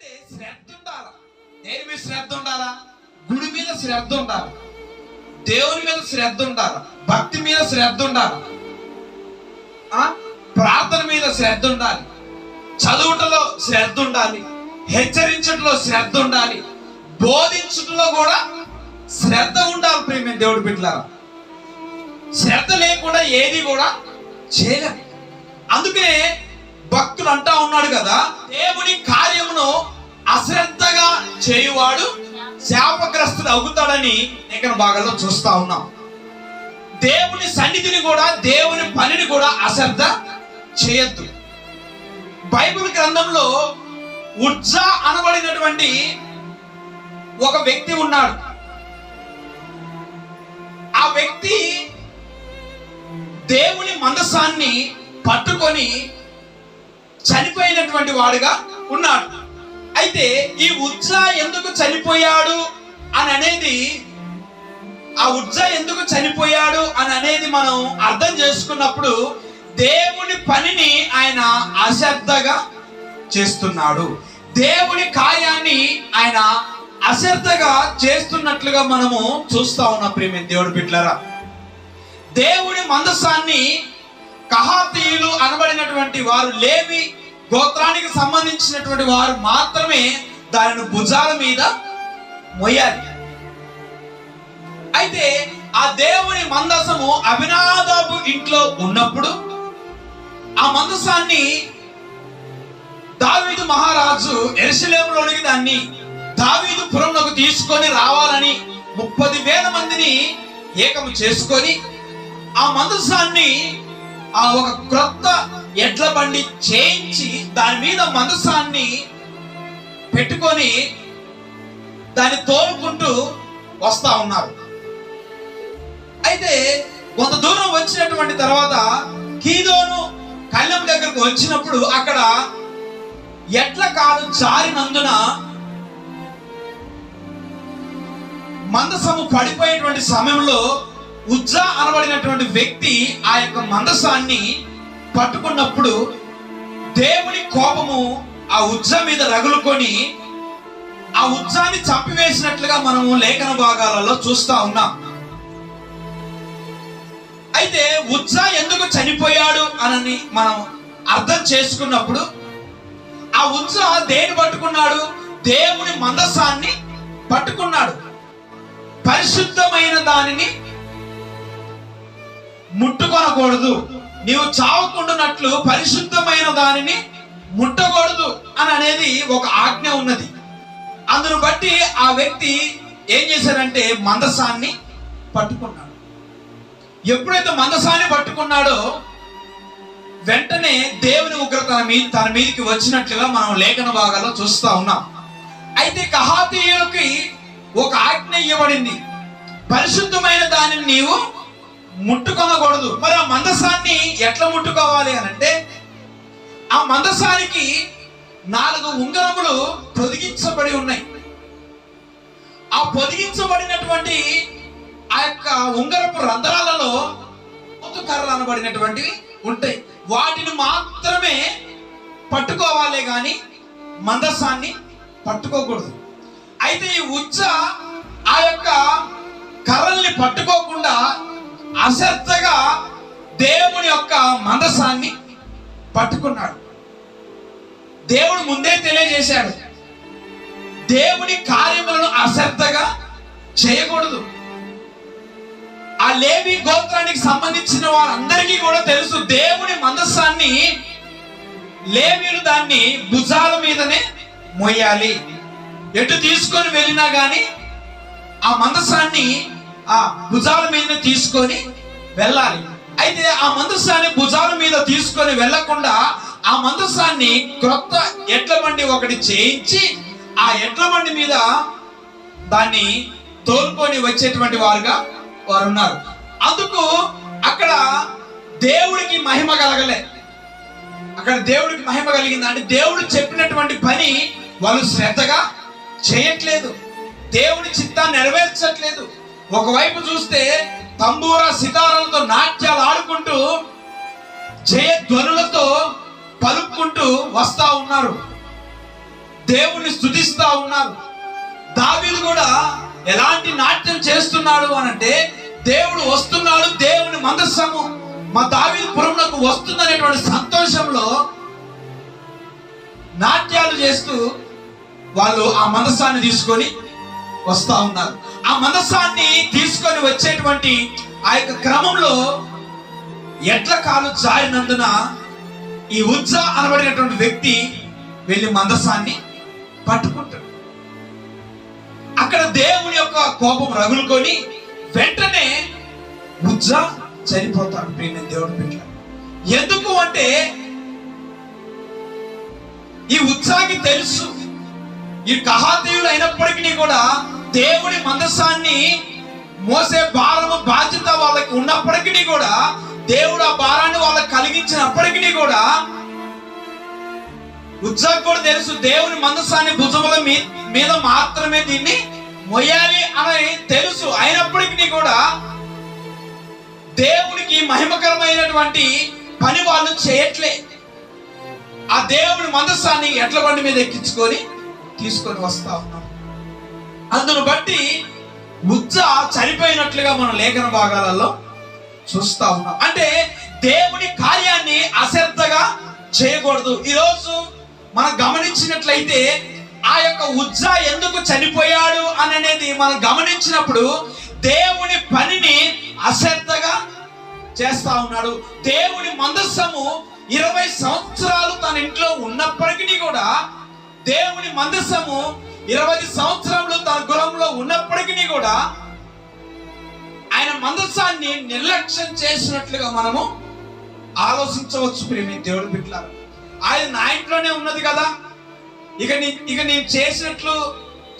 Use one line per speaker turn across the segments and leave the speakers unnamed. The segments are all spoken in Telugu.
అంటే శ్రద్ధ ఉండాలి. దేని మీద శ్రద్ధ ఉండాలా? గుడి మీద శ్రద్ధ ఉండాలి, దేవుని మీద శ్రద్ధ ఉండాలి, భక్తి మీద శ్రద్ధ ఉండాలి, ప్రార్థన మీద శ్రద్ధ ఉండాలి, చదువుటలో శ్రద్ధ ఉండాలి, హెచ్చరించటంలో శ్రద్ధ ఉండాలి, బోధించటంలో కూడా శ్రద్ధ ఉండాలి. ప్రేమ దేవుడి బిడ్డలారా, శ్రద్ధ లేకుండా ఏది కూడా చేయలేం. అందుకే భక్తులు అంటా ఉన్నాడు కదా, దేవుని కార్యమును అశ్రద్ధగా చేయువాడు శాపగ్రస్తుడు అవుతాడని లేఖన భాగాల్లో చూస్తా ఉన్నాం. దేవుని సన్నిధిని కూడా, దేవుని పనిని కూడా అశ్రద్ధ చేయొద్దు. బైబిల్ గ్రంథంలో ఉజ్జా అనబడినటువంటి ఒక వ్యక్తి ఉన్నాడు. ఆ వ్యక్తి దేవుని మందసాన్ని పట్టుకొని చనిపోయినటువంటి వాడుగా ఉన్నాడు. అయితే ఈ ఉజ్జా ఎందుకు చనిపోయాడు అని అనేది, ఆ ఉజ్జా ఎందుకు చనిపోయాడు అని అనేది మనం అర్థం చేసుకున్నప్పుడు దేవుని పనిని ఆయన అశ్రద్ధగా చేస్తున్నాడు, దేవుని కార్యాన్ని ఆయన అశ్రద్ధగా చేస్తున్నట్లుగా మనము చూస్తా ఉన్నాం. ప్రేమ దేవుడి బిడ్డలారా, దేవుని మందసాన్ని కహాతీయులు అనబడినటువంటి వారు, లేవి గోత్రానికి సంబంధించినటువంటి వారు మాత్రమే దానిని భుజాల మీద మోయాలి. అయితే ఆ దేవుని మందసము అబినాదాబు ఇంట్లో ఉన్నప్పుడు ఆ మందసాన్ని దావీదు మహారాజు యెరూషలేములోనికి దాన్ని దావీదు పురంలోకి తీసుకొని రావాలని 30,000 మందిని ఏకము చేసుకొని ఆ మందసాన్ని ఒక క్రొత్త ఎడ్ల బండి చేయించి దాని మీద మందసాన్ని పెట్టుకొని దాన్ని తోలుకుంటూ వస్తా ఉన్నారు. అయితే కొంత దూరం వచ్చినటువంటి తర్వాత కీదోను కళ్ళెం దగ్గరకు వచ్చినప్పుడు అక్కడ ఎడ్ల కాలు జారినందున మందసము పడిపోయేటువంటి సమయంలో ఉజ్జా అనబడినటువంటి వ్యక్తి ఆ యొక్క మందసాన్ని పట్టుకున్నప్పుడు దేవుని కోపము ఆ ఉజ్జా మీద రగులుకొని ఆ ఉజ్జాన్ని చంపివేసినట్లుగా మనము లేఖన భాగాలలో చూస్తా ఉన్నాం. అయితే ఉజ్జా ఎందుకు చనిపోయాడు అని మనం అర్థం చేసుకున్నప్పుడు ఆ ఉజ్జా దేని పట్టుకున్నాడు? దేవుని మందసాన్ని పట్టుకున్నాడు. పరిశుద్ధమైన దానిని ముట్టుకొనకూడదు, నీవు చావకుండానట్లు పరిశుద్ధమైన దానిని ముట్టకూడదు అని అనేది ఒక ఆజ్ఞ ఉన్నది. అందును బట్టి ఆ వ్యక్తి ఏం చేశాడంటే మందసాన్ని పట్టుకున్నాడు. ఎప్పుడైతే మందసాన్ని పట్టుకున్నాడో వెంటనే దేవుని ఉగ్రత తన మీదకి వచ్చినట్లుగా మనం లేఖన భాగాల్లో చూస్తా ఉన్నాం. అయితే కహాతీయులకి ఒక ఆజ్ఞ ఇవ్వబడింది, పరిశుద్ధమైన దానిని నీవు ముట్టుకొనకూడదు. మరి ఆ మందసాన్ని ఎట్లా ముట్టుకోవాలి అని అంటే, ఆ మందసానికి 4 ఉంగరములు పొదిగించబడి ఉన్నాయి. ఆ పొదిగించబడినటువంటి ఆ యొక్క ఉంగరపు రంధ్రాలలో కర్రలు అనబడినటువంటివి ఉంటాయి. వాటిని మాత్రమే పట్టుకోవాలే గాని మందసాన్ని పట్టుకోకూడదు. అయితే ఈ ఉజ్జా ఆ యొక్క కర్రల్ని పట్టుకోకుండా అశ్రద్ధగా దేవుని యొక్క మందసాన్ని పట్టుకున్నాడు. దేవుడు ముందే తెలియజేశాడు, దేవుని కార్యములను అశ్రద్ధగా చేయకూడదు. ఆ లేవి గోత్రానికి సంబంధించిన వారందరికీ కూడా తెలుసు, దేవుని మందసాన్ని లేవీలు దాన్ని భుజాల మీదనే మోయాలి. ఎటు తీసుకొని వెళ్ళినా గాని ఆ మందసాన్ని ఆ భుజాల మీద తీసుకొని వెళ్ళాలి. అయితే ఆ మందసాన్ని భుజాల మీద తీసుకొని వెళ్ళకుండా ఆ మందసాన్ని క్రొత్త ఎడ్ల బండి ఒకటి చేయించి ఆ ఎడ్ల బండి మీద దాన్ని తోలుకొని వచ్చేటువంటి వారుగా వారు ఉన్నారు. అందుకు అక్కడ దేవుడికి మహిమ కలగలే. అక్కడ దేవుడికి మహిమ కలిగింది అంటే దేవుడు చెప్పినటువంటి పని వాళ్ళు శ్రద్ధగా చేయట్లేదు, దేవుని చిత్తాన్ని నెరవేర్చట్లేదు. ఒకవైపు చూస్తే తంబూర సితారాలతో నాట్యాలు ఆడుకుంటూ జయ ధ్వనులతో పలుక్కుంటూ వస్తా ఉన్నారు. దేవుని స్తుతిస్తా ఉన్నారు. దావీదు కూడా ఎలాంటి నాట్యం చేస్తున్నాడు అనంటే, దేవుడు వస్తున్నాడు, దేవుని మందస్సము మా దావీదు పురమునకు వస్తుందనేటువంటి సంతోషంలో నాట్యాలు చేస్తూ వాళ్ళు ఆ మందస్సాన్ని తీసుకొని వస్తా ఉన్నారు. ఆ మందస్సాన్ని తీసుకొని వచ్చేటువంటి ఆ యొక్క క్రమంలో ఎడ్ల కాలు జారినందున ఈ ఉజ్జా అనబడినటువంటి వ్యక్తి వెళ్ళి మందస్సాన్ని పట్టుకుంటాడు. అక్కడ దేవుని యొక్క కోపం రగులుకొని వెంటనే ఉజ్జా చనిపోతాడు. ప్రియమైన దేవుడి బిడ్డ, ఎందుకు అంటే ఈ ఉజ్జాకి తెలుసు, ఈ కహాతీయులు అయినప్పటికీ కూడా దేవుడి మందస్సాన్ని మోసే భారము బాధ్యత వాళ్ళకి ఉన్నప్పటికీ కూడా, దేవుడు ఆ భారాన్ని వాళ్ళకి కలిగించినప్పటికీ కూడా ఉజ్జాకు కూడా తెలుసు దేవుని మందస్సాన్ని భుజముల మీద మాత్రమే దీన్ని మొయ్యాలి అని తెలుసు. అయినప్పటికీ కూడా దేవునికి మహిమకరమైనటువంటి పని వాళ్ళు చేయట్లే. ఆ దేవుని మందస్సాన్ని ఎడ్ల బండి మీద ఎక్కించుకొని తీసుకొని వస్తా ఉన్నాం. అందును బట్టి ఉజ్జా చనిపోయినట్లుగా మనం లేఖన భాగాలలో చూస్తా ఉన్నాం. అంటే దేవుని కార్యాన్ని అశ్రద్ధగా చేయకూడదు. ఈరోజు మనం గమనించినట్లయితే ఆ యొక్క ఉజ్జా ఎందుకు చనిపోయాడు అనేది మనం గమనించినప్పుడు దేవుని పనిని అశ్రద్ధగా చేస్తా ఉన్నాడు. దేవుని మందస్సము 20 సంవత్సరాలు తన ఇంట్లో ఉన్నప్పటికీ కూడా, దేవుని మందస్సము 20 సంవత్సరాలు తన గృహంలో ఉన్నప్పటికీ కూడా ఆయన మందస్సాన్ని నిర్లక్ష్యం చేసినట్లుగా మనము ఆలోచించవచ్చు. ప్రియమైన దేవుడి బిడ్డలారా, ఆయన నా ఇంట్లోనే ఉన్నది కదా, ఇక నేను చేసినట్లు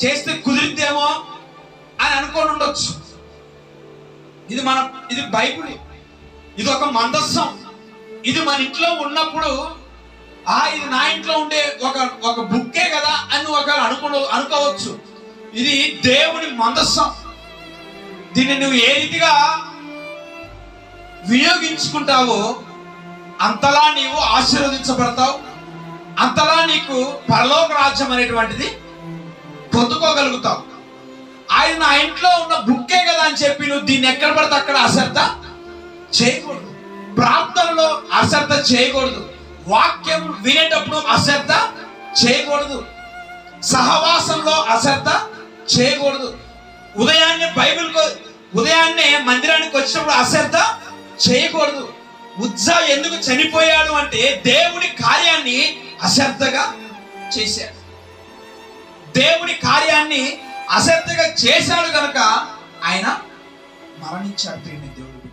చేస్తే కుదిరిద్దేమో అని అనుకొని ఉండొచ్చు. ఇది బైబిల్, ఇది ఒక మందస్సం. ఇది మన ఇంట్లో ఉన్నప్పుడు ఇది నా ఇంట్లో ఉండే ఒక బుక్కే కదా అని అనుకోవచ్చు. ఇది దేవుని మందస్సం. దీన్ని నువ్వు ఏ రీతిగా వినియోగించుకుంటావో అంతలా నీవు ఆశీర్వదించబడతావు, అంతలా నీకు పరలోక రాజ్యం అనేటువంటిది పొందుకోగలుగుతావు. ఆయన నా ఇంట్లో ఉన్న బుక్కే కదా అని చెప్పి నువ్వు దీన్ని ఎక్కడ పడితే అక్కడ అశ్రద్ధ చేయకూడదు. ప్రార్థనలో అశ్రద్ధ చేయకూడదు. వాక్యం వినేటప్పుడు అశ్రద్ధ చేయకూడదు. సహవాసంలో అశ్రద్ధ చేయకూడదు. ఉదయాన్నే మందిరానికి వచ్చినప్పుడు అశ్రద్ధ చేయకూడదు. ఉజ్జా ఎందుకు చనిపోయాడు అంటే దేవుని కార్యాన్ని అశ్రద్ధగా చేశాడు. దేవుని కార్యాన్ని అశ్రద్ధగా చేశాడు కనుక ఆయన మరణించాడు. ప్రియమైన దేవుడు.